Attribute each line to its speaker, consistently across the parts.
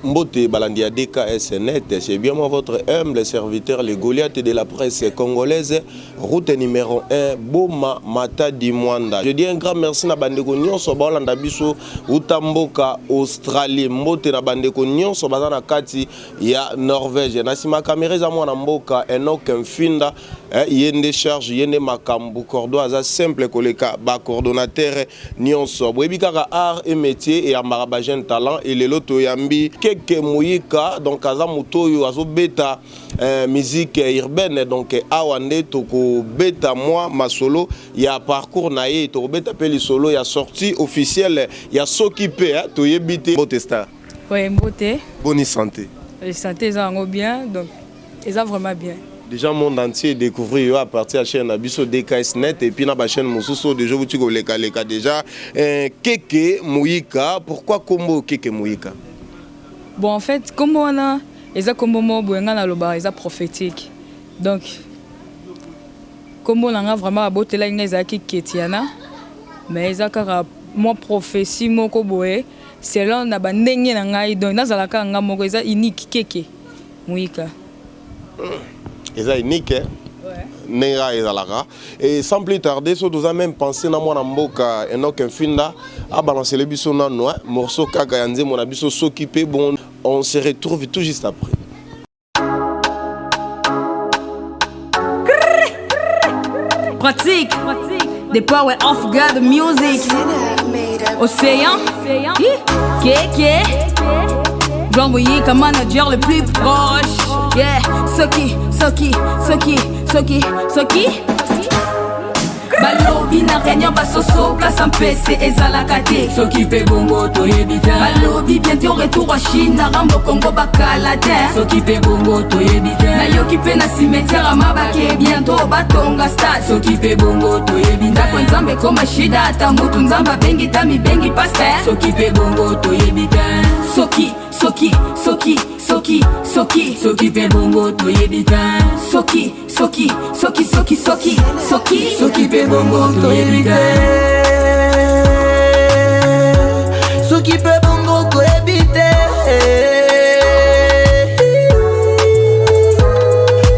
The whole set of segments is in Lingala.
Speaker 1: Mbote Balandia DKS Net, c'est bien moi votre humble serviteur, le Goliath de la presse congolaise, route numéro 1, Boma Matadi Mwanda. Je dis un grand merci na bandeko nyonso balanda biso utamboka Australie, Mbote na bandeko nyonso bazana kati ya Norvège. Na sima caméra za mwana mboka Enoch Mfinda, yende charge yende makambu cordo aza simple koleka ba coordonnateur nyonso. Bwebikaka art et métier et amara jeune talent et le loto yambi keke muyika donc aza mutoyo azo beta musique urbaine donc awande toko beta moi masolo ya parcours nae to beta peli solo ya sortie officielle ya s'occuper to yebite Mbote Star.
Speaker 2: Oui, Mbote.
Speaker 1: Bonne santé.
Speaker 2: La santé ils ont bien donc ils ont vraiment bien.
Speaker 1: Déjà le monde entier découvrir à partir de la chaîne Abisso DKS Net et puis dans la chaîne Moussoso déjà vous tuez les cas déjà Keke Muyika. Pourquoi Kombo Keke Muyika?
Speaker 2: Bon en fait comme on a ils ont comme moi boenga na loba ils ont prophétique donc comme on a vraiment aboté là ils ont Ketiana mais ils ont car moi prophétie mon koboé selon na bandenge na ngai donc na zalaka nga moko ils ont unique Keke Muyika.
Speaker 1: Ils sont uniques, et sans plus tarder, si vous avez même pensé à moi, Enoch Mfinda, à balancer le bisou dans nous, morceau Kakayanze, mon abisso s'occuper, bon, on se retrouve tout juste après.
Speaker 3: Pratique, the power of God music, Océan, Keke, Grand Muyika, manager le plus proche. Yeah, Soki Balobi na réunion basoso place en PC ezalaka te soki pe bongo toyebita Balobi bientôt retour à Chine na rambo Congo bakala te soki pe bongo toyebita na yoki pe na cimetière amabake bientôt batonga stade soki pe bongo toyebita kwa nzambe koma shida ata mutu nzamba bengi tami bengi pasteur soki pe bongo toyebita soki pe bongo toyebita soki pe bongo toyebita
Speaker 4: soki pe bongo toyebita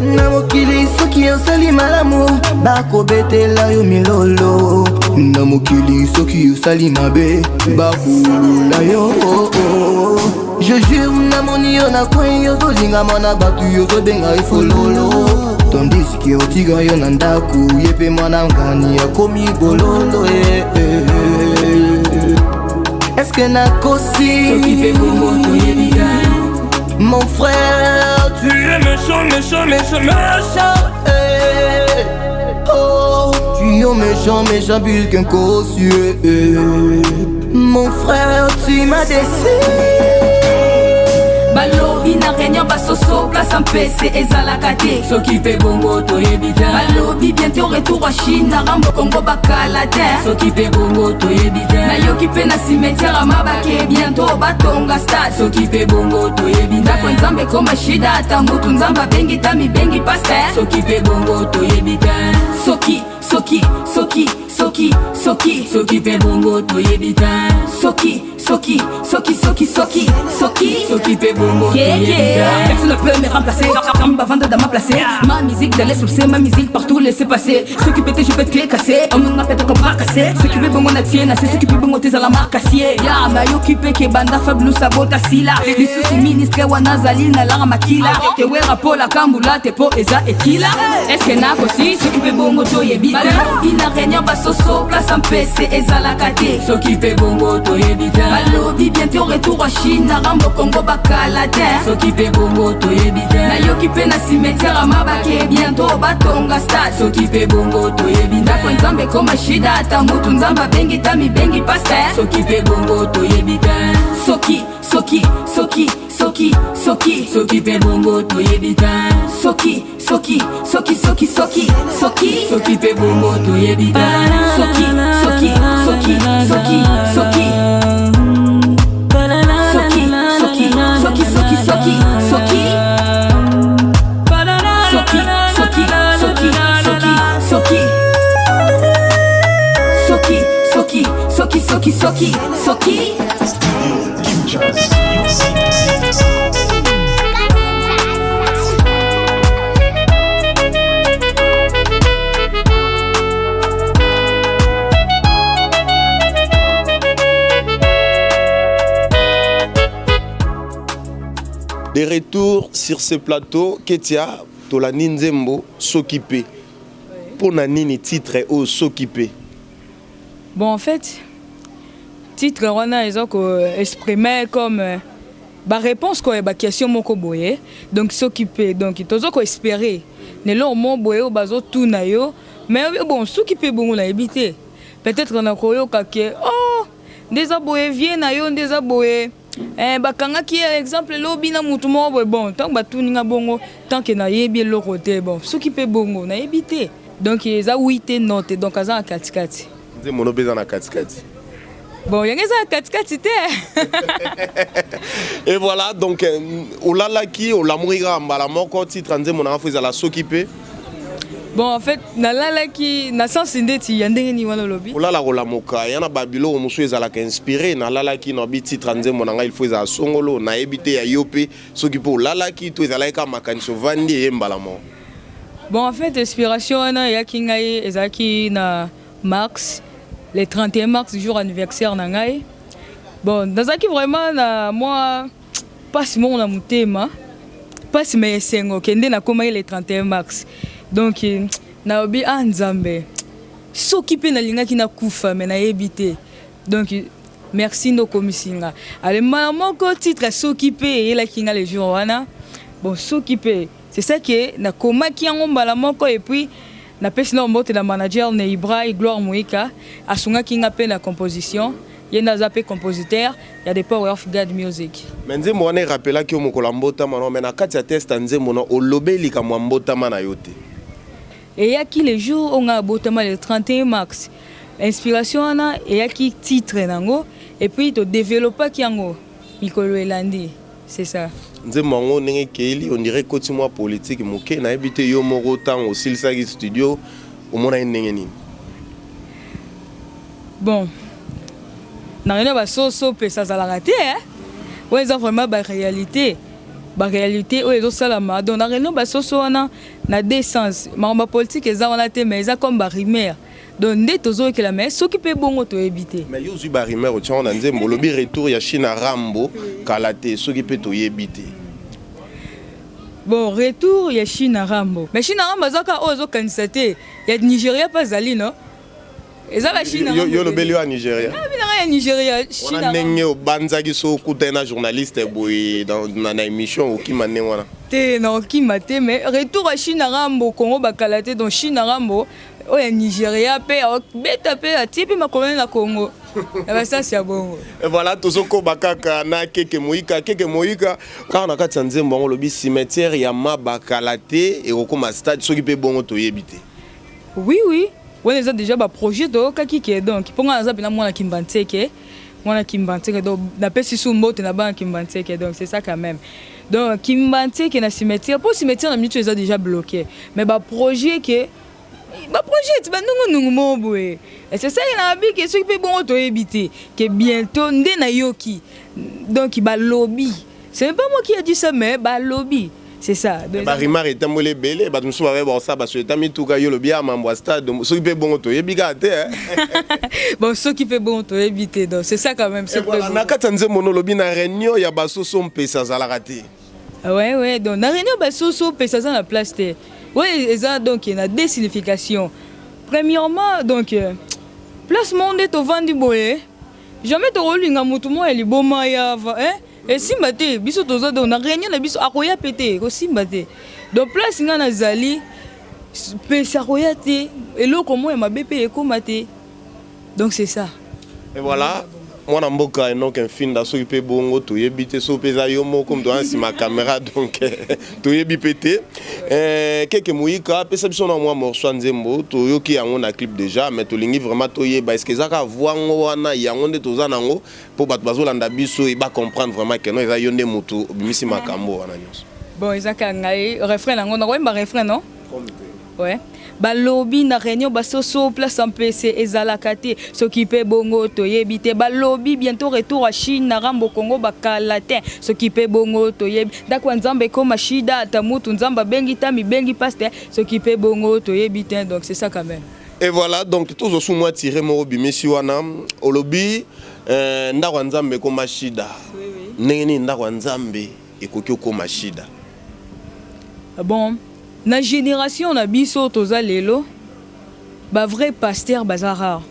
Speaker 4: na mokili soki osali malamu bakobetela yo milolo na mokili soki osali mabe bakula yo je jure na moni yo na kwen yo zolingama na batu yo zobenga ifololo tandis que otiga yo na ndaku yepe mwana ngani akomi bololo est-ce que na kosi
Speaker 3: soki pe bongo toyebita
Speaker 4: mon frère tu es méchant oh tu es méchant plus qu'un cossu mon frère tu m'as déçu.
Speaker 3: Balobi na réunion basoso place en PC ezalaka te soki pe bongo toyebita Balobi bientôt retour à Chine na rambo Congo bakala te soki pe bongo toyebita na yoki pe na cimetière amabake bientôt batonga stade soki pe bongo toyebita kwa nzambe koma shida ata mutu nzamba bengi tami bengi pasteur soki pe bongo toyebita soki pe bongo toyebita soki pe bongo toyebita personne ne peut me remplacer Ramba vendre dans ma place ma musique d'aller sur ma musique partout laisser passer ceux qui pété je peux te casser on m'a pété comme bras cassé ceux qui veulent bongo na tienne c'est ceux qui peuvent bongo tes à la marque acier ya ma yo qui ke banda fablu sabota sila les sous ministre wanazali na la makila te wera pola kambula te po eza ekila est-ce que na kosi ceux qui peuvent bongo toyebita ina réunion basoso place en PC ezalaka te ceux qui peuvent bongo toyebita Balobi bientôt retour à Chine na rambo Congo bakala te soki pe bongo toyebita na yoki pe na cimetière amabake bientôt batonga stade soki pe bongo toyebita kwa nzambe koma shida ata mutu nzamba bengi tami bengi pasteur soki pe bongo toyebita soki pe bongo toyebita soki pe bongo toyebita
Speaker 5: Soki.
Speaker 1: De retour sur ce plateau, Ketia, Tola Ninzembo, s'occuper. Pour Nanini, titre au s'occuper.
Speaker 2: Bon, en fait, titre, on a exprimé comme la réponse à la question moko boye. Donc, s'occuper. Donc, il faut espérer. Ne l'on mot boye au bazo tout na yo. Mais bon, s'occuper, bon, on a évité. Peut-être qu'on a koyo kake. Oh, des aboyés viennent na yo, des aboyés. Bakanga qui est exemple lobi na mutu mo bon tant ba tuninga bongo tant que na yebi lo côté bon s'occuper bongo na éviter donc ils a 8 notes donc aza katikati
Speaker 1: nze mono beza na katikati
Speaker 2: bon yangeza katikati te
Speaker 1: et voilà donc olala ki olamuriga mbala moko titre nze mona faisa la s'occuper.
Speaker 2: Bon, en fait, na sens ndeti yandenge ni wana lobi.
Speaker 1: Olala kolamoka yana babilo omusu ezalaka inspiré na lala ki no biti tranze monanga il faut za songolo na ebité ya yope soki po lala ki to ezalaka makanso vandi yembala mo.
Speaker 2: Bon, en fait, inspiration na ya kingai ezaki na Mars, le 31 mars jour anniversaire na ngai. Bon, nazaki vraiment na moi passe mon na mutema. Passe mes sengo kende na koma le 31 mars. Donc na obi anzambe s'occuper na linga ki na kufa mais na éviter donc merci no komisinga ale moko titre s'occuper et la kinga les jours wana bon s'occuper c'est ça que na koma ki yango mbala moko et puis na pesi na mbote na manager na Ibra Gloire Muika asunga kinga pe na composition yenda zape compositeur il y a des power of God music
Speaker 1: mais nze mo wana rappela ki omokola mbota mano mais na kati ya test nze mono olobeli ka mbota mana yote.
Speaker 2: Et il y a qui les jours on a botama le 31 mars. Inspiration ana et il y a qui titre nango et puis to développer qui yango Mikolo Elandi. C'est ça.
Speaker 1: Nze mango nenge keili on dirait koti moi politique moké na ebité yo moko tango silsa ki studio au mona nenge nini.
Speaker 2: Bon. Na rien ba so pesa za la raté hein. Ouais, ça vraiment ba réalité. La réalité où les salama donc na réunion ba soso wana na deux sens ma politique eza wana te mais eza comme ba rimer donc ndé tozo que la mais s'occuper bongo to éviter
Speaker 1: mais yo zu ba rimer o tshona nzembo lobi retour ya China Rambo kalate s'occuper to éviter
Speaker 2: bon retour ya China Rambo mais China Rambo zaka ozo candidaté ya Nigeria pas ali non eza la Chine
Speaker 1: yo lobeli wa Nigeria
Speaker 2: ah Nigeria
Speaker 1: China nenge o banzaki so kutena journaliste boy dans na émission o kimane wana
Speaker 2: te non kimate mais retour à Chine Rambo Congo bakalate donc Chine Rambo o ya Nigeria pe beta pe atipi makoloni na Congo ça c'est bon
Speaker 1: et voilà tozoko bakaka na keke moika car na kati nzembo ngo lobi cimetière ya mabakalate et okoma stade soki pe bongo to yebite
Speaker 2: oui on a déjà un projet de Kaki donc pour moi na mwana Kimbanteke donc na pesi sous mot na ban Kimbanteke donc c'est ça quand même donc Kimbanteke na cimetière pour cimetière na minute est déjà bloqué mais projet que projet tu nungu mo boye et c'est ça il a bi que ceux qui peut bon to éviter que bientôt ndé na yoki donc ba lobby c'est même pas moi qui a dit ça mais ba lobby. C'est ça.
Speaker 1: Ba rimar est amolé belé, ba musu ba bon ça parce que tami tuka yo le bien mambo stade ceux qui peut bon to yebiga te
Speaker 2: bon ceux qui peut bon to éviter donc c'est ça quand même c'est
Speaker 1: voilà na katanze mono lobi na réunion ya basoso mpesa za la raté
Speaker 2: ouais donc na réunion basoso mpesa za na place te ouais ça donc il y a des significations premièrement donc place monde to vandi boye jamais to rolinga mutu mo eli boma ya hein et si maté biso toza on a réunion na biso akoya pété ko simbate donc place nga na zali pesa koya te eloko mo ya mabepe ekomate donc c'est ça
Speaker 1: et voilà mwana mboka enoke mfinda soki pe bongo toyebi te so peza yo moko mto ansi ma caméra donc toyebi pété keke moyika pesa biso na mwa morceau nzembo toyoki yango na clip déjà mais tolingi vraiment toyeba est-ce que zaka voango wana yango nde toza nango po bato bazolanda biso e ba comprendre vraiment que non eza yo nde mutu bimisi makambo wana nyonso
Speaker 2: bon ezaka ngai refrain nango na koyemba refrain non ouais balobi na réunion basoso place en PC ezalakate s'occuper bongo toyebi te balobi bientôt retour à Chine na Rambo Congo bakalatin s'occuper bongo toyebi dakwa nzambe ko mashida atamutu nzamba bengi tami bengi paste s'occuper bongo toyebi te donc c'est ça quand même
Speaker 1: et voilà donc tous sous moi tirer mo bimisi wana olobi ndakwa nzambe ko mashida neni ndakwa nzambe ekoki okoma shida.
Speaker 2: Bon, na génération na biso toza lelo ba vrai pasteur bazara.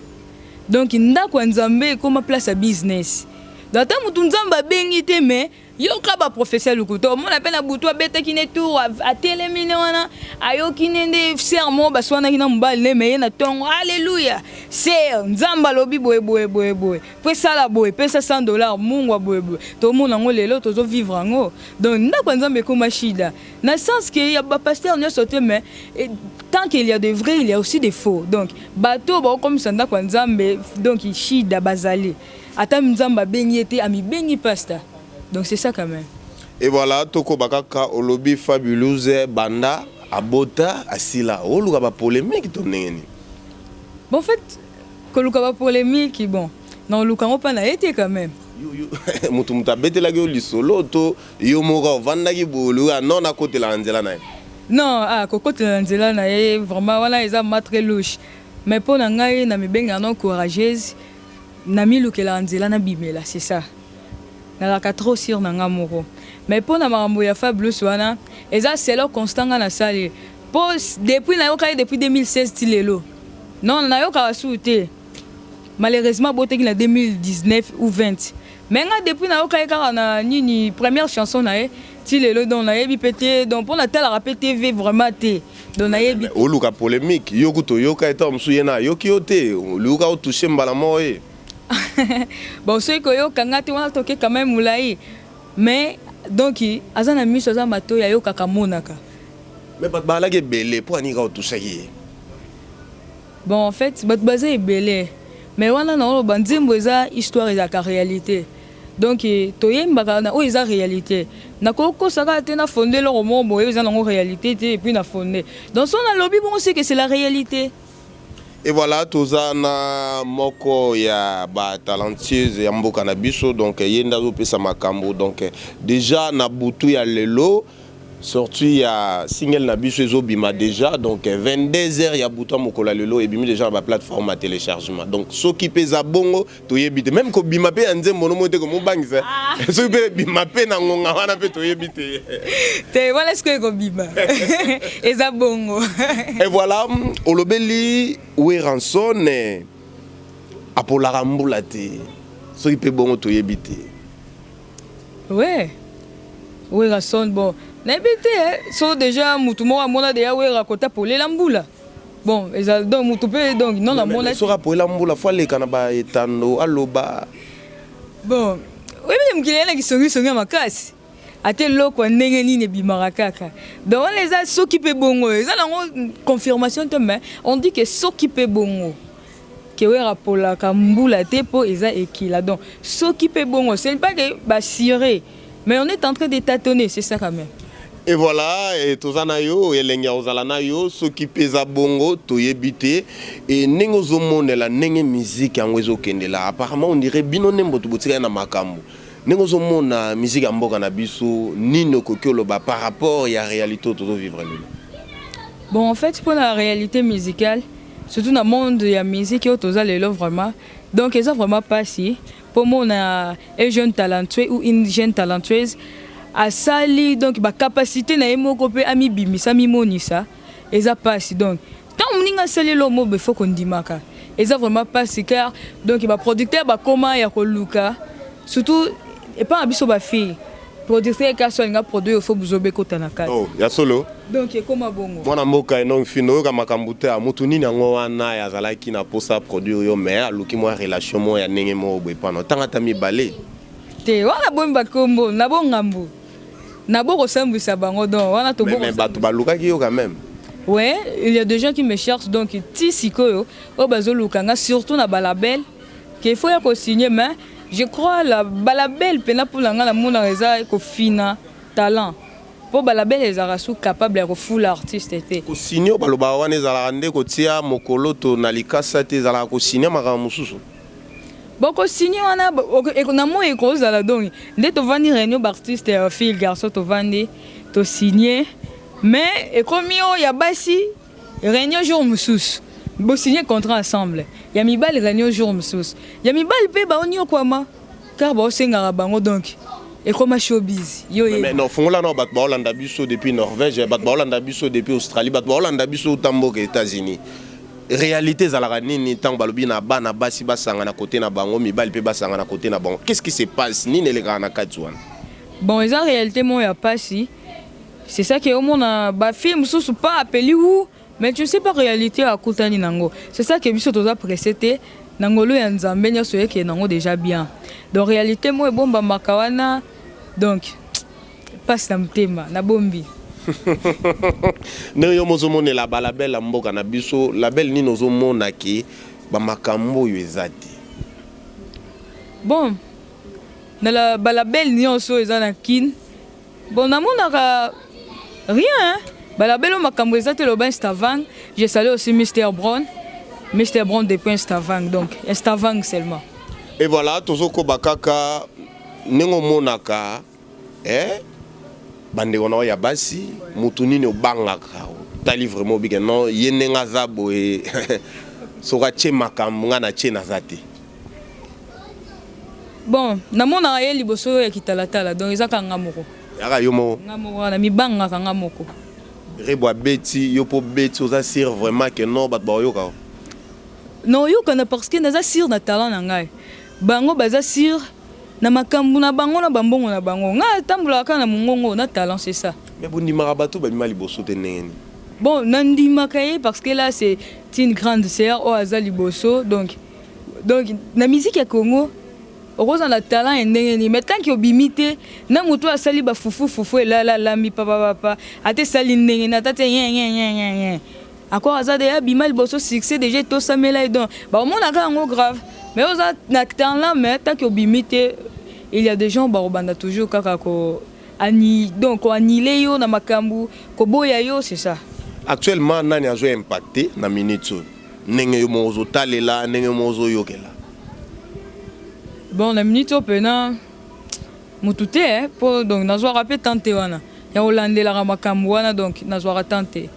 Speaker 2: Donc ndako nzambe koma place à business. Data mutu nzamba bengi te mais yo ka ba professeur lukuto mona pena butu abeta kine tour a télémine wana ayo kinende sermon baswana kina mbali ne mais na tongo alléluia c'est nzamba lobi boye pesa la boye pesa $100 mungwa boye to mona ngo lelo tozo vivre ngo donc ndako nzambe koma shida na sens que ya ba pasteur nyo sauté mais tant qu'il y a de vrais il y a aussi des faux donc bato ba comme ça ndako nzambe donc shida bazali ata nzamba bengi ete ami bengi pasta. Donc c'est ça quand même.
Speaker 1: Et voilà, toko bakaka olobi fabuleuse banda abota asila oluka ba polémique to nengeni.
Speaker 2: Bon en fait, koluka ba polémique bon. Non luka ngo pa na été quand même.
Speaker 1: Yo mutu betela ge lisolo to yo moko vanda ki bolu non na côté la nzela na.
Speaker 2: Non, ah côté la nzela na vraiment voilà ils ont très louche. Mais pour na ngai na mibenga non courageuse na milukela nzela na bimela, c'est ça. Na la trop sur nanga moko mais pour na makambo ya fabulous wana eza c'est là constant na salle pose depuis na yoka depuis 2016 tilelo non na yoka souté malheureusement boté na 2019 ou 20 mais nga depuis na yoka ka na nini première chanson na tilelo donc na yebi pété donc pour na telle répéter TV vraiment té donc na yebi
Speaker 1: oluka polémique yokuto yoka eta msuyena yoki yote luka o toucher mbala moye.
Speaker 2: Bon, c'est que yo kangati wana toke quand même moulai mais donc azana miso za mato ya yo kakamonaka
Speaker 1: mais bat bala ke belé pour ani ka tout ça yi.
Speaker 2: Bon en fait bat bazé belé mais wana na lo banzimbo eza histoire eza ka réalité donc toyemba na o eza réalité na koko saka te na fondé le roman boye eza na réalité et puis na fondé donc son na lobby bon c'est que c'est la réalité.
Speaker 1: Et voilà, tozana moko ya ba talentueuse ya mboka na biso donc yenda zo pesa makambo donc déjà na butu ya lelo sorti ya single na biso ezobima déjà donc 22h ya butu mokola lelo et bimi déjà ba plateforme à téléchargement donc soki pesa bongo toyebite même ko bima pe nzembo no mote ko mobangisa soki pe bima pe na ngonga wana pe toyebite
Speaker 2: te voilà ce que ko bima eza bongo.
Speaker 1: Et voilà olobeli we ranson apola rambula te soki pe bongo toyebite.
Speaker 2: Ouais we ranson bon n'habite so déjà mutu mo amona déjà we rakota pour les lambula bon eza donc mutu pe donc non la mona
Speaker 1: so pour lambula fois les kana ba etando aloba
Speaker 2: bon oui mais mkilena kisongi makasi ate loko ndenge nini bimara kaka donc les a so qui peut bongo eza na confirmation te mais on dit que so qui peut bongo que we rapola kambula te po eza ekila donc so qui peut bongo c'est pas que ba siré mais on est en train de tâtonner c'est ça quand même.
Speaker 1: Et voilà, et tozana yo elenga ozalana yo soki pesa bongo toyebite et nengo zomone la nenge musique yango ezokendela apparemment on dirait bino nembo tobotika na makambo nengo zomona musique mboka na biso nino kokolo ba par rapport ya réalité tozo vivre lelo.
Speaker 2: Bon en fait pour la réalité musicale surtout dans le monde de la musique toza lelo vraiment donc ils ont vraiment passé pour moi on a un jeune talentueux ou une jeune talentueuse à sali donc ba capacité na emoko pe ami bimisa mi monisa eza passe donc tant mninga sali lo mo be faut qu'on dimaka eza vraiment passe car donc ba producteur ba comment ya ko luka surtout et pas abiso ba fille producteur ka so nga produit faut buzobe kota na kati
Speaker 1: oh ya solo
Speaker 2: donc comment bongo
Speaker 1: mwana mboka eno fino ka makambuta ya mutu nini ngo wana ya zalaki na posa produire yo mais aluki mo relation mo ya nenge mo be pano tanga tami balé
Speaker 2: te wana bomba kombo na bongambu na boko sambisa bango donc wana to boko
Speaker 1: mais batu baluka ki yo quand même.
Speaker 2: Ouais, il y a des gens qui me cherchent donc ti sikoyo o bazolukanga surtout na balabel qu'il faut ya ko signer mais je crois la balabel pena pour langa na mona reza ko fina talent pour balabel les arasu capable de full artiste était
Speaker 1: ko signer baloba wana ezala ande ko tia mokolo to na likasa te ezala ko signer maka mususu.
Speaker 2: Boko signé wana na mo ekozala donc nde to vandi réunion d'artistes fille garçon to vandi to signé mais ekomi o ya basi réunion jour mususu bo signé contrat ensemble ya mibali réunion jour mususu ya mibali pe ba onyo kwama car ba osenga bango donc et comme showbiz yo
Speaker 1: mais non fongola no bat ba Hollande biso depuis Norvège bat ba Hollande biso depuis Australie bat ba Hollande biso tamboka États-Unis réalité zalaka nini tant balobi na bana basi basanga na côté na bango mibali pe basanga na côté na bango qu'est-ce qui se passe nini eleka na kati wana
Speaker 2: bon eza réalité mo ya pasi c'est ça que au monde ba film sous pas appelé où mais tu sais pas réalité à kutani nango c'est ça que biso toza précété nangolo ya nzambe nyoso yeke nango déjà bien donc réalité mo ebomba makawana donc passe na mtema na bombi
Speaker 1: ne yo mozomone la balabel mboka na biso label ni nozomona ki ba makambo yo ezati
Speaker 2: bon na la balabel nyonso eza na kin bon namonaka rien hein? Balabel makambo ezati lo ba Instavang j'ai salué aussi Mr Brown depuis Instavang donc Instavang seulement
Speaker 1: et voilà tozoko bakaka nengo monaka bande ona ya basi mutuni ne bangaka tali vraiment big non yenenga zabo e soka chema kamnga na chena zate
Speaker 2: bon namona ye liboso ya kitalatala donc ezaka ngamoko
Speaker 1: yaka yomo
Speaker 2: ngamoko na mibanga kanga moko
Speaker 1: reboa beti yo po beti oza sir vraiment que non bat ba yoka
Speaker 2: non yoka na parce que naza sir na talent na ngai bango baza sir na makambu na bango na bambongo na bango nga tambulaka na mongongo na talent c'est ça
Speaker 1: mais bon ndimaka bato ba mimali boso te ndengeni
Speaker 2: bon nandimaka ye parce que là c'est une grande sœur au aza liboso donc na musique ya Congo okoza na talent ndengeni mais tant que obimité na muto asali ba fufu et la lambi papa ate sali ndengeni atate yen encore aza de abima liboso succès déjà to samela donc ba omonaka ngo grave mais aux talent mais tant que obimité il y a des gens barobanda toujours kaka ko ani donc ko anile yo na makambu ko boya yo c'est ça
Speaker 1: actuellement nani azo impacté na minute ndenge yo mozo talela ndenge mozo yokela
Speaker 2: bon la minute pena mutute hein pour donc nazo rappeler tante wana ya olandela makambu wana donc nazo tante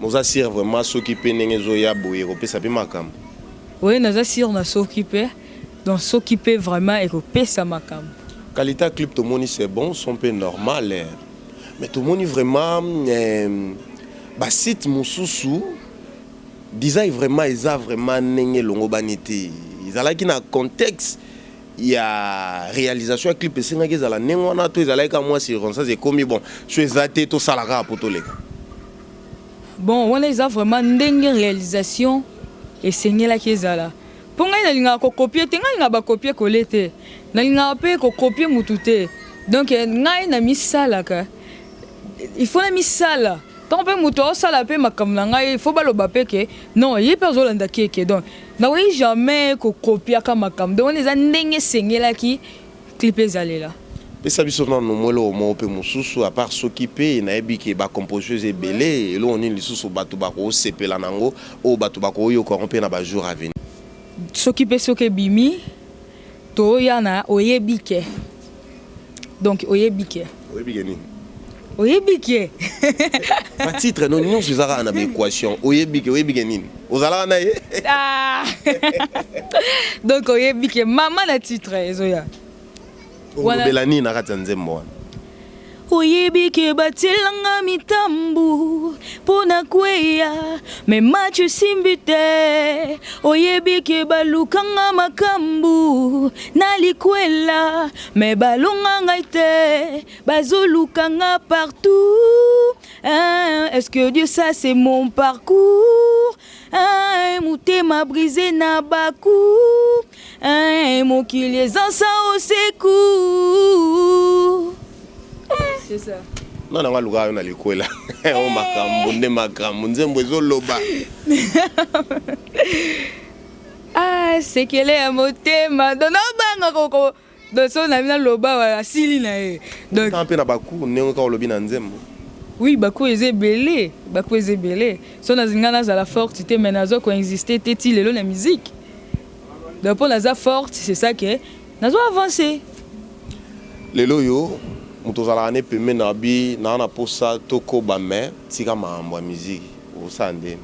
Speaker 1: moza sir vraiment s'occuper ndenge zo ya boye ko pesa pe makambu
Speaker 2: oui nazo sir na s'occuper donc s'occuper vraiment et ko pesa makambu
Speaker 1: qualité clip tout monde c'est bon son peu normal mais tout monde vraiment ba site mususu design vraiment ils a vraiment ndenge longo banité ils ala qui na contexte il y a réalisation clip et singa ezala ndenge wana to ezala ka moi sur ça c'est comme bon je suis até to salara pour to leka
Speaker 2: bon on les a vraiment ndenge réalisation et sengela ki ezala pour ngai nalinga ko copier te ngai nga ba copier collecte nalinga pe ko copier mutute donc ngai na misalaka il faut la misala tant pe muto sala pe makamla ngai il faut baloba pe ke non yi pezolanda keke donc na oui jamais ko copier ka makam donc les ndenge sengela ki clip ezalela
Speaker 1: pesa biso na nomolo mo pe mususu à part s'occuper na ebiki ba composeuse ebele et là on est lisusu bato ba ko sepela nango o bato ba ko yo ko romper na ba jour à venir
Speaker 2: s'occuper soke bimi to yana oyebike donc oyebike
Speaker 1: nini
Speaker 2: oyebike
Speaker 1: ma titre non non zara na équation oyebike nini ozala na ye
Speaker 2: ah donc oyebike mama na titre ezoya
Speaker 1: voilà belani na katanzembo
Speaker 2: oyebike batilanga mitambu pona kweya me machu simbite oyebike balukanga makambu nalikwela me balunga ngaite bazolukanga partout est-ce que Dieu ça c'est mon parcours mutema brisé na baku mokili ezansa au secours. C'est ça.
Speaker 1: Non, non, on a le coup là. On m'a nzembo ezoloba.
Speaker 2: Ah, c'est qu'elle est à motema. Donc non banga koko. Donc son ami na loba wa sili na e. Donc
Speaker 1: quand pe na baku nengo ka lobi na nzembo.
Speaker 2: Oui, baku ezebele, Son azingana za la forte te menazo ko exister te ti lelo na musique. Donc pour la forte, c'est ça que nazo avancer.
Speaker 1: Lelo yo mutozala ne peme na bi na na posa toko ba me tika mambo ya musique o sande.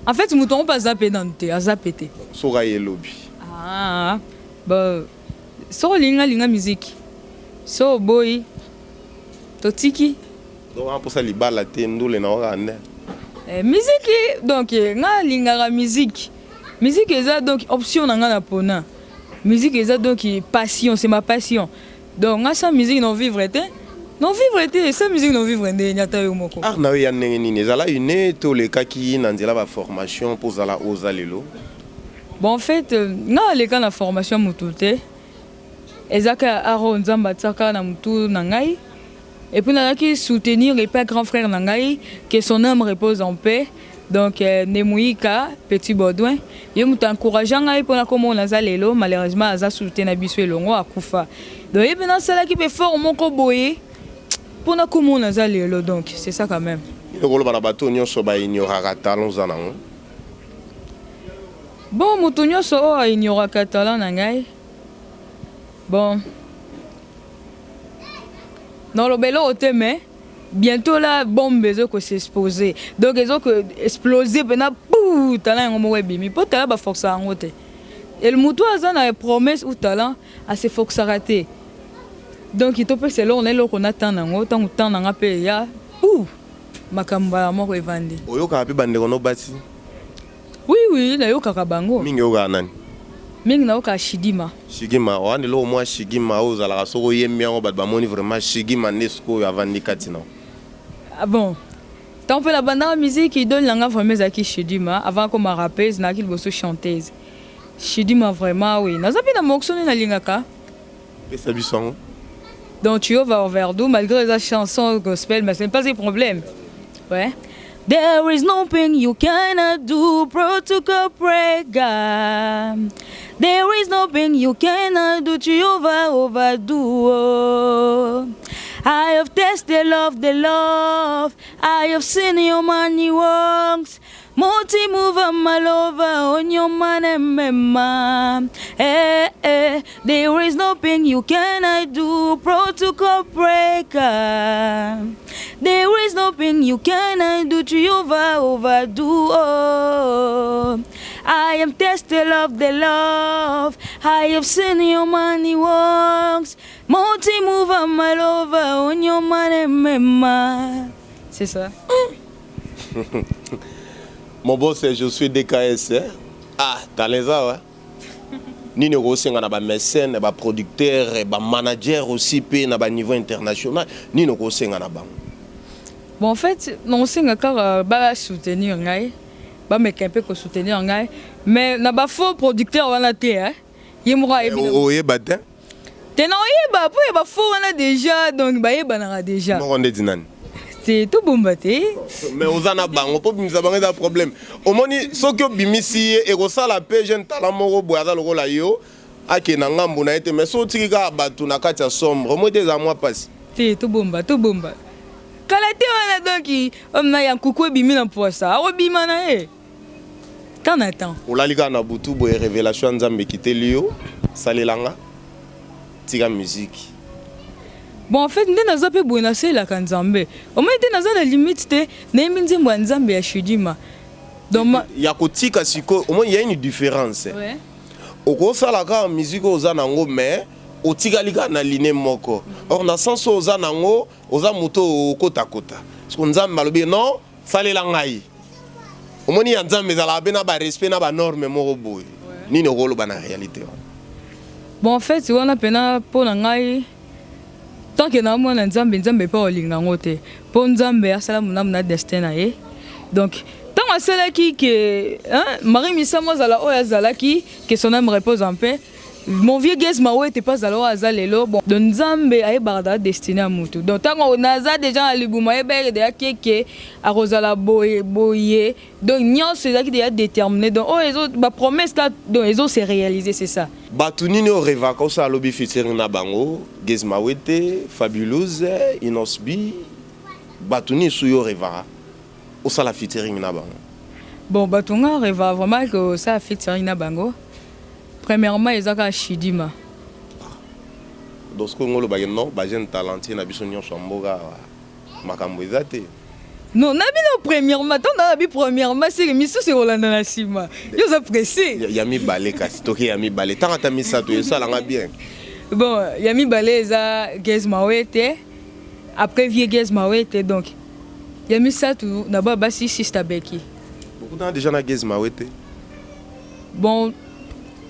Speaker 2: En fait, mouton pas zapé dans te, a zapété.
Speaker 1: Soga ye lobby.
Speaker 2: Ah, bah so linga musique so boy totiki
Speaker 1: donc pour ça libala te ndule na wakane
Speaker 2: musique donc nga lingaka musique eza donc option na nga na pona musique eza donc passion, c'est ma passion. Donc nga sa musique non vivre sa musique non vivre nde nyata yo moko.
Speaker 1: Ah na ya ndenge nini ezala une to le kaki na nzela ba formation pour zala oza lelo.
Speaker 2: Bon en fait nga le ka na formation mutute ezaka aro nzamba tsaka na mutu na ngai et puis na ki soutenir le père grand frère na ngai que son âme repose en paix. Donc Nemuika Petit Baudouin yo mutu encourageant ngai pona komo na zalelo malheureusement aza soutien na biso elongo akufa. Donc et maintenant ça là qui peut fort moko boye pona komo na zalelo donc c'est ça quand même.
Speaker 1: Lokolo bana bato nyonso ba ignoraka talent za nango.
Speaker 2: Bon mutu nyonso o ignoraka talent na ngai. Bon. Non le belo oteme. Bientôt la bombe ko s'exposer. Donc ils ont que exploser pena pou talent ngo webi mi po tala ba force ngote. Et le mutu azana promesse ou talent à se force rater. Donc il topé c'est là on est là qu'on attend ngo tant temps nga pe ya pou makamba moko evandi.
Speaker 1: Oyoka pe bande kono bati.
Speaker 2: Oui na yoka ka bango.
Speaker 1: Mingi yoka nani?
Speaker 2: Mingi na yoka Shigima.
Speaker 1: Shigima wande lo moi Shigima ozala soko yembi ngo bat ba moni vraiment Shigima nesko avandi katina.
Speaker 2: Ah bon. Tant que la bande de musique il donne l'anga vraiment à qui Shidima avant qu'on m'a rappeuse n'a qu'il bosse chanteuse. Shidima vraiment oui. N'a pas de moxonné na lingaka.
Speaker 1: Et ça bisson.
Speaker 2: Donc tu vas au Verdou malgré la chanson gospel mais c'est pas un problème. Ouais. There is nothing you cannot do, protocol breaker. There is nothing you cannot do, Jehovah overdo. I have tasted the love. I have seen your money works. Multi move my lover on your man and mema. There is nothing you cannot do, protocol breaker. There is nothing you cannot do, Jehovah overdo. I am tested of the love. I have seen your money works. Multi move my lover on your man and mema. C'est ça.
Speaker 1: Mon boss, je suis DKS. Ah, t'as les ouais. Nini aussi on a ba mécène, ba producteur, ba manager aussi pe na ba niveau international. Nini aussi on a ba.
Speaker 2: Bon en fait, non c'est encore ba soutenir ngai. Ba me kempe ko soutenir ngai, mais na ba faux producteur wana te hein. Yemura ebina.
Speaker 1: Oye batin.
Speaker 2: Te na oye ba po ba faux wana déjà donc ba yeba na déjà.
Speaker 1: Mo onde dinani.
Speaker 2: C'est tout bombaté.
Speaker 1: Mais aux anabango pour bimisa bango problème. Au moni sokyo bimisi e ko sala pe jeune talent moko boyaza lokola yo ake na ngambo na ete mais so tikika batu na kati ya sombre mo des mois passé.
Speaker 2: C'est tout bomba. Kala te wana donc on na ya kuku bimi na poisa. O bima na e. Tant attend.
Speaker 1: Olalika na butu boye révélation nzambe kiteli yo salelanga tika musique.
Speaker 2: Bon en fait ndena zape bwana c'est la kanzambe. Au moins ndena za la limite te na minzi mbwa nzambe ya Shidima. Donc
Speaker 1: ya kotika siko au moins il y a une différence.
Speaker 2: Ouais.
Speaker 1: Oko sala ka musique oza nango mais otika lika na ligne moko. Or na sens oza nango oza moto kota kota. Parce que nzambe balobi non salela ngai. Au moins ya nzambe za la bena ba respect na ba norme moko boy. Nini okolo ba na réalité.
Speaker 2: Bon en fait on a pena pona ngai. Tant que na mwana nzambe pa olinga ngote po nzambe asala muna destin na ye donc tant asala ki que hein Marie Misamo zala o yazala ki que son âme repose en paix. Mon vieux Gez Mawe était pas alors azalelo bon de nzambe ay barda destiné à mutu donc tant on a déjà alibuma ebe de akeke a rosala boye donc nyon c'est ça qui est déterminé donc oh les autres ba promesse là donc ils ont c'est réalisé c'est ça
Speaker 1: batu nini o reva ko sa lobby featuring na bango Gez Mawete Fabulous Inosbi batu ni su yo reva o sa la featuring na bango
Speaker 2: bon batunga reva vraiment que ça featuring na bango. Premièrement, ils ont Shidima.
Speaker 1: Donc, ce qu'on a non, jeune talenté, na biso nyonso mboga makambo ezate.
Speaker 2: Non, na bino premièrement, tant na bi premièrement, c'est que miso c'est Rolanda na sima. Yo za pressé.
Speaker 1: Ya mi balé kasi, toki ya mi balé. Tant ata mi sa to ça langa bien.
Speaker 2: Bon, Yami Baleza, Gez Mawete. Après, vieux Gez Mawete, donc. Yami Satou, d'abord, Bassi Sistabeki.
Speaker 1: Beaucoup de gens déjà na Gez Mawete.
Speaker 2: Bon,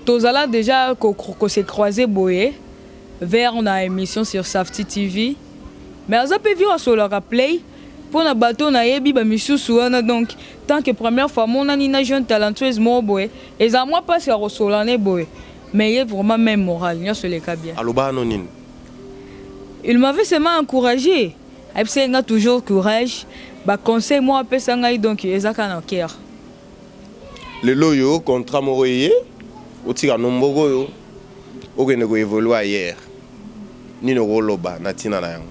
Speaker 2: Tozala déjà, qu'on s'est croisé, Boye, vers on a une émission sur Safety TV. Mais on a pu vivre sur le replay. Pour le bateau, on a eu des missions donc, tant que première fois, mon ami une jeune talentueuse, moi, Boye. Et ça, moi, pas sur le Solane, Boye. Mais il est vraiment même moral, il y a sur les cas bien. Il m'avait seulement encouragé. Il a toujours courage. Bah, conseil, moi, après ça, donc, il est en cœur.
Speaker 1: Le loyo contre Moroye, au tir nombogo yo, au nego évoluer ailleurs. Ni no roloba natina na yango.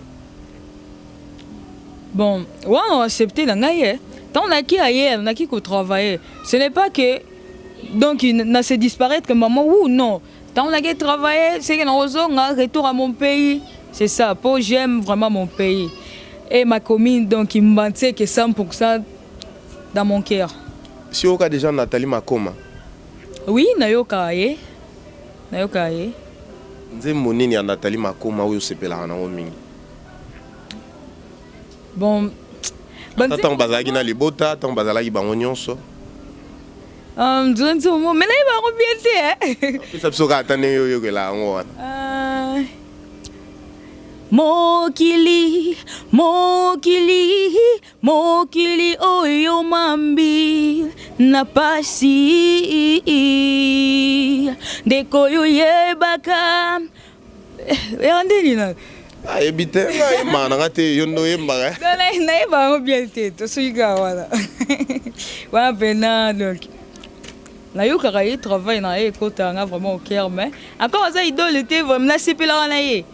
Speaker 2: Bon, ouais, on a accepté la ngaye. Tant on a qui ailleurs, on a qui travailler. Ce n'est pas que donc il n'a se disparaître que maman ou non. Tant on a qui travailler, c'est que on a retour à mon pays. C'est ça. Pour j'aime vraiment mon pays et ma commune, donc il me que 100% dans mon cœur.
Speaker 1: Si vous avez déjà Nathalie Makoma.
Speaker 2: Oui, nayoka ye. Nayoka ye.
Speaker 1: Nze monini ya Nathalie Makoma oyo sepela na mingi.
Speaker 2: Bon.
Speaker 1: Tant bazalaki na libota, tant bazalaki bango nyonso.
Speaker 2: Nzonzo mo mena ba ko bien te.
Speaker 1: Ça psoka atane yo ke la ngo wana.
Speaker 2: Mokili, mokili, mokili oyo mambi na pasi ndeko yo yebaka yandeli na
Speaker 1: ebite na mana ngate yondo yemba
Speaker 2: ka na yeba ngo bien te to suiga wala wa pena donc na yo ka yi travail na ekota nga vraiment au cœur mais encore ça idole était vraiment na sipela na ye.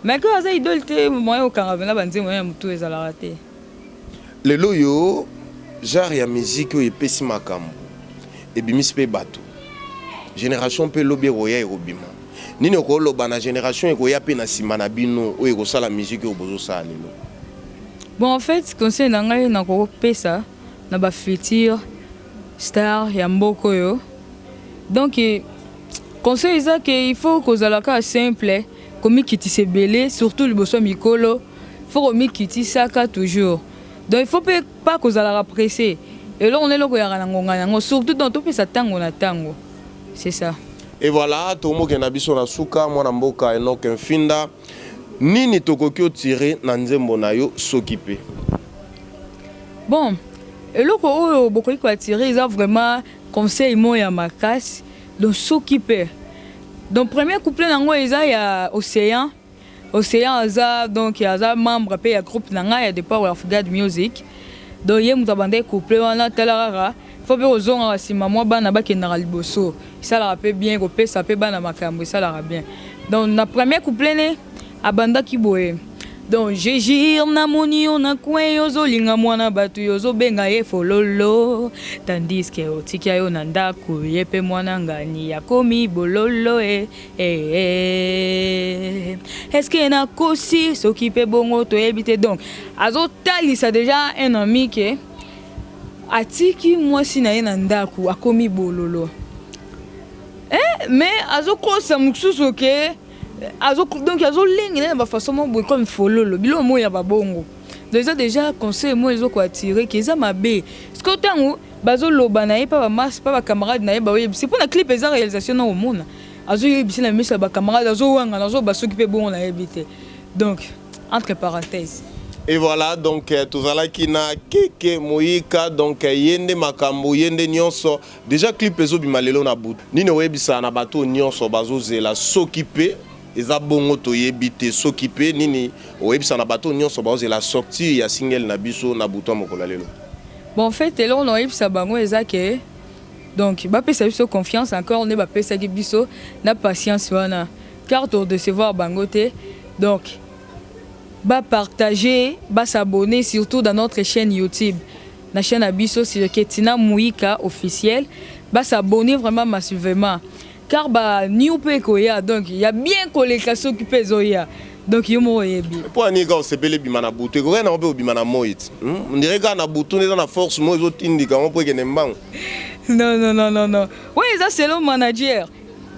Speaker 2: Mais quand ça idole te moyen au caravane banzi moyen mutu ezala te.
Speaker 1: Le loyo genre ya musique oyo epesi makambo. Ebimisi pe bato. Génération pe lobi roya erobima. Nini ko loba na génération ekoya pe na sima na bino oyo ko sala musique oyo bozo sala lelo.
Speaker 2: Bon en fait conseil na ngai na ko pesa na ba futur star ya mboko yo. Donc conseil ça que il faut que zalaka simple. Comme qui s'est belé, surtout le bosso mikolo, faut remis qui saka toujours. Donc il faut pas que vous allez apprécier. Et là on est là pour y surtout dans tout ça tango na tango. C'est ça.
Speaker 1: Et voilà, tout le monde qui a biso na suka, moi na mboka Enoch Nfinda, nini tokoki tirer na nzembo na yo s'occuper.
Speaker 2: Bon, et là ko beaucoup qui tirer, ils ont vraiment conseil moi ya makasi, donc s'occuper. Donc premier couplet nango eza ya Océan aza donc aza membre pe ya groupe nanga ya de Power of God Music. Donc ye mutabande couplet wana telara faut be ozonga sima moi bana bakenda liboso. Ça la rappelle bien ko pesa pe bana makambo ça la bien. Donc na premier couplet ne abanda ki boye. Donc je gire na moni ona kwe yozo linga mwana batu yozo benga ye fololo tandis que otikia yo nanda ku yepe mwana ngani ya komi bololo est-ce que na kosi s'occuper bongo to ebite donc azo tali ça déjà un ami que atiki moi si na ye nanda ku akomi bololo mais azo kosa muksusu ke donc azo lingi na ba façon mo comme fololo bilo mo ya babongo déjà conseil moi ils ont quoi tirer que ça mabe ce que tango bazo loba na pas ba mas pas ba camarade na ba c'est pour la clip et réalisation au monde azo yebisi na misa ba camarade azo wanga azo ba s'occuper bon na ebité donc entre parenthèses.
Speaker 1: Et voilà donc tozala kina keke moyika donc yende makambo yende nyonso déjà clip ezo bimalelo na bout nini oyebisa na bato nyonso bazo zela s'occuper eza bongo toyebite s'occuper nini oyebisa na bato nyonso bazo la sortie ya single na biso na buto mokolo lelo.
Speaker 2: Bon en fait là on oyebisa bango eza que donc ba pesa biso confiance encore on est ba pesa biso na patience wana car de recevoir bango te donc ba partager ba s'abonner surtout dans notre chaîne YouTube la chaîne Abisso sur Ketina Mouika officiel ba s'abonner vraiment massivement car ba ni peut koya donc il y a bien koleka s'occuper zoya donc yo mo yebi
Speaker 1: pour ani ga osepele bimana butu ko na obe bimana moit on dirait ga na butu ne na force mo zo tindika on peut que nembango
Speaker 2: non ouais ça c'est le manager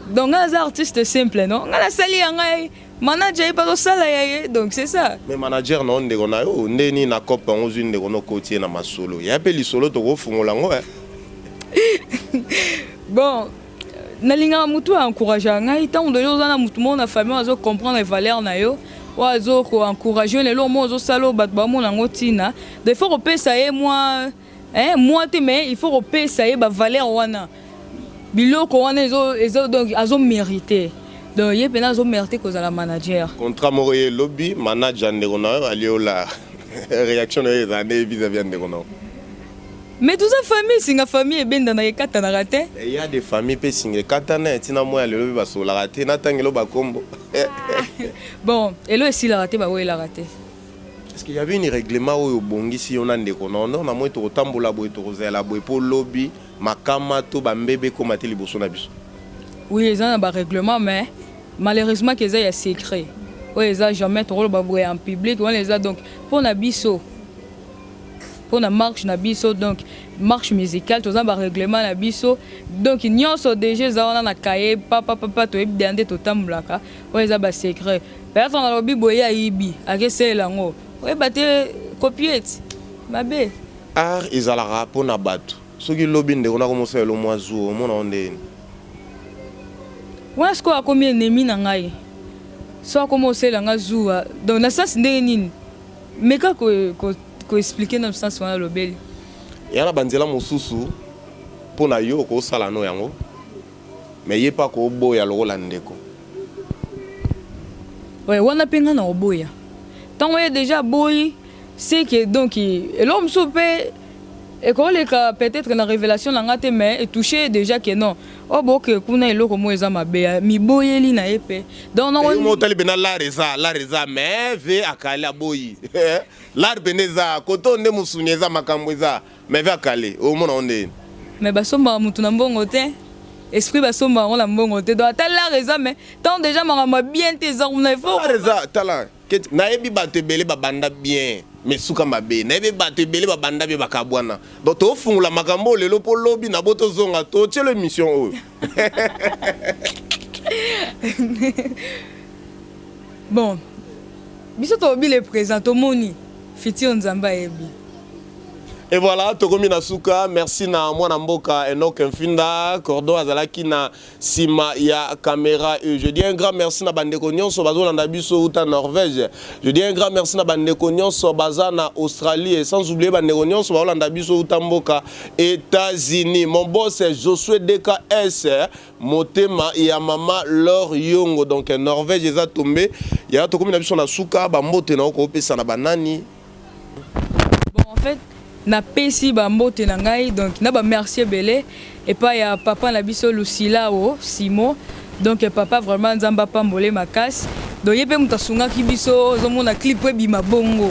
Speaker 2: Donc un artiste simple non. On a sali ngai manager pas sala ya donc c'est ça.
Speaker 1: Mais manager non ndeko na yo ndeni na kopa ngozwi ndeko no kotie na masolo. Ya pe lisolo to ko fungola ngo.
Speaker 2: Bon, nalinga mutu encourager ngai tant de gens na mutu mon na famille azo comprendre les valeurs na yo. Oazo ko encourager les lomo ozo salo bat ba mon ngo tina. Il faut repérer ça et moi moi mais il faut repérer ça et ba valeur wana. Biloko wana ezo donc azo mérité. Donc yé pena azo mérité cause la manager.
Speaker 1: Contrat moye lobby manager ndeko na yo aliola réaction de l'année vis-à-vis ndeko na yo.
Speaker 2: Mais toute sa famille, c'est une famille et bien dans les katana raté.
Speaker 1: Il y a des familles qui sont katana, tina moi le lobby baso la raté, na tangelo ba combo.
Speaker 2: Bon, et là aussi la raté ba ouais la raté.
Speaker 1: Est-ce qu'il y avait un règlement où bongi si on a ndeko na on a moi to tambola boy to rozela boy pour lobby makama to ba mbebe ko maté liboso na biso.
Speaker 2: Oui, ils ont un règlement mais malheureusement qu'ils aient secret. Oui, ils ont jamais trop le baboué en public, on les a donc pour na biso. Pour la marche na biso donc marche musicale tous un règlement na biso donc nyonso déjà za na kaye papa to ebdande to tambulaka ouais za ba secret peut-être na lobi boya ibi akese lango ouais baté copiette mabe
Speaker 1: art ezalaka pour na bato soki lobi ndeko na komosa lo mwazu omona ondeni
Speaker 2: ouais ce ko a combien ennemi na ngai so commencer la ngazua donc na sens ndeni mais ka ko expliquer dans le sens où on a le bel.
Speaker 1: Il y a banzela mosusu pour na yo ko sala no yango. Mais yé pas ko boya lo landeko.
Speaker 2: Ouais, on a penga na oboya. Tant on est déjà boy, c'est que donc l'homme soupe et quand les cas peut-être la révélation l'angate mais touché déjà que non. Oh bon que kuna eloko mo eza mabe mi boyeli na epé. Donc non
Speaker 1: mo tali bena la reza mais ve akala boyi. La beneza koto nde musunyeza makambo eza mais ve akale o mona onde.
Speaker 2: Mais basomba mutu na mbongo te. Esprit basomba on la mbongo te. Donc la reza mais tant déjà mama bien tes armes na faut.
Speaker 1: La reza tala na yebi batebele babanda bien. Mais suka mabe na ebe bato ebele babanda be bakabwana donc to fungula makambo lelo po lobby na boto zonga to tie le mission oyo.
Speaker 2: Bon biso to bi le présent moni fiti onzamba ebi.
Speaker 1: Et voilà, Tokomi Nasuka, merci na mwana mboka Enoch Mfinda, Cordon Azalaki na Sima ya caméra. Je dis un grand merci na bandeko nyonso bazo na biso uta Norvège. Je dis un grand merci na bandeko nyonso baza na Australie et sans oublier bandeko nyonso bazo na biso uta mboka États-Unis. Mon boss c'est Josué DKS, motema ya mama Laure Yongo donc Norvège eza tombé. Ya Tokomi na biso Nasuka ba mbote na ko pesa na banani.
Speaker 2: Bon en fait na pesi ba mbote na ngai donc na ba merci belé et pas ya papa na biso Lucila o Simo donc papa vraiment nzamba pambolé makasi donc yepé mutasunga ki biso zo mona clip bima bongo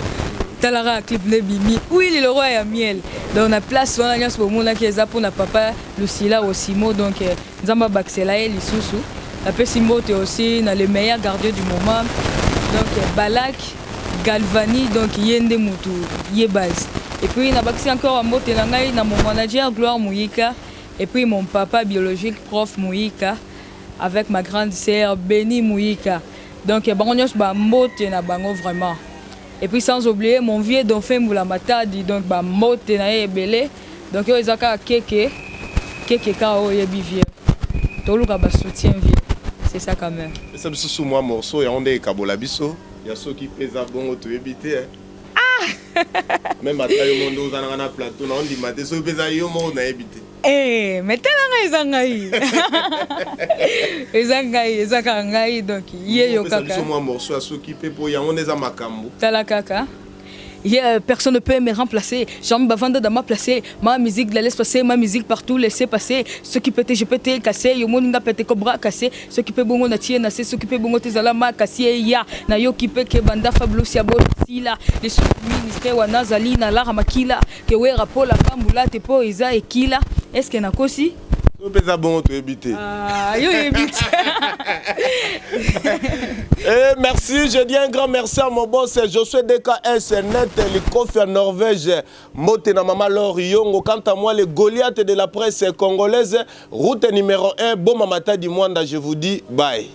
Speaker 2: talara clip ne bimi oui le roi ya miel donc na place wana nyas bo mona ki eza pour na papa Lucila o Simo donc nzamba baxela e lisusu na pesi mbote aussi na les meilleurs gardiens du moment donc Balak Galvani donc yende mutu yebaz. Et puis, il y a encore un mot de mon manager Gloire Mouyika. Et puis, mon papa biologique, prof Mouyika. Avec ma grande sœur Béni Mouyika. Donc, il y a un mot de vraiment. Et puis, sans oublier, mon vieux dauphin Moulamata dit donc, un mot de belé. Donc, il y a un keke. Keke kao yebi vieux. Tout le monde soutien vieux. C'est ça quand même.
Speaker 1: Ça me sous moi morceau, il y a un des kabolabiso. Il y a ceux qui pèsent à bon tu éviter. Même à taille au monde aux anana plateau on dit maté so pesa yo mo na ebité
Speaker 2: mais tala ngai ezanga ngai donc yeyo kaka
Speaker 1: so moi morceau à ceux qui peut pour ya on eza makambo
Speaker 2: tala kaka personne ne peut me remplacer. J'aime bavanda dans ma place. Ma musique la laisse passer, ma musique partout laisser passer. Ce qui peut je peux te casser, yo moninga peut cobra casser. Ce qui peut bongo na tie na ce qui peut bongo te zalama casser ya. Na yo qui peut que banda fabulous ya sila. Les ministres wana zali na la ramakila. Que we rapo la kambula te po iza ekila. Est-ce que na kosi?
Speaker 1: Bon, tu éviter. Et merci, je dis un grand merci à mon boss Josué DKS Net, le coffre en Norvège, Motena Mama Loriongo. Quant à moi, les Goliaths de la presse congolaise, route numéro 1, bon Mamata du Mwanda, je vous dis bye.